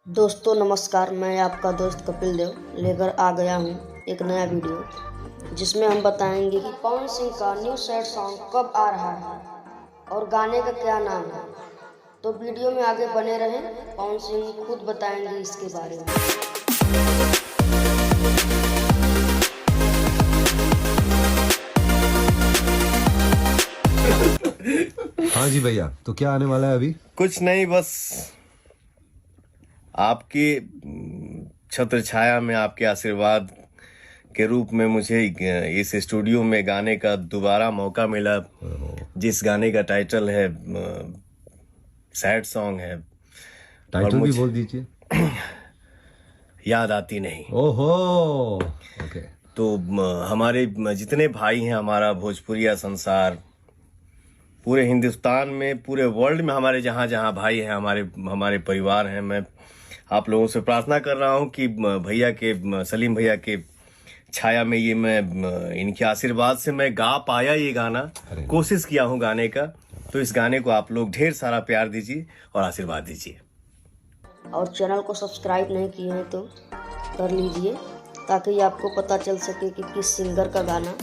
दोस्तों नमस्कार, मैं आपका दोस्त कपिल देव लेकर आ गया हूँ एक नया वीडियो जिसमें हम बताएंगे कि पवन सिंह का न्यू सैड सॉन्ग कब आ रहा है और गाने का क्या नाम है। तो वीडियो में आगे बने रहें, पवन सिंह खुद बताएंगे इसके बारे में। हाँ जी भैया, तो क्या आने वाला है अभी? कुछ नहीं, बस आपकी छत्र छाया में, आपके आशीर्वाद के रूप में मुझे इस स्टूडियो में गाने का दोबारा मौका मिला, जिस गाने का टाइटल है सैड सॉन्ग है। टाइटल भी बोल दीजिए। याद आती नहीं। ओहो, ओके। तो हमारे जितने भाई हैं, हमारा भोजपुरिया संसार, पूरे हिंदुस्तान में, पूरे वर्ल्ड में हमारे जहाँ जहाँ भाई हैं, हमारे परिवार हैं, मैं आप लोगों से प्रार्थना कर रहा हूँ कि भैया के, सलीम भैया के छाया में, ये मैं इनके आशीर्वाद से मैं गा पाया ये गाना, कोशिश किया हूँ गाने का। तो इस गाने को आप लोग ढेर सारा प्यार दीजिए और आशीर्वाद दीजिए। और चैनल को सब्सक्राइब नहीं किए हैं तो कर लीजिए, ताकि आपको पता चल सके कि किस सिंगर का गाना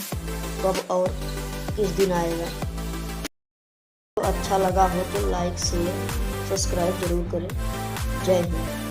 कब और किस दिन आएगा। तो अच्छा लगा हो तो लाइक शेयर सब्सक्राइब जरूर करें। जय हिंद।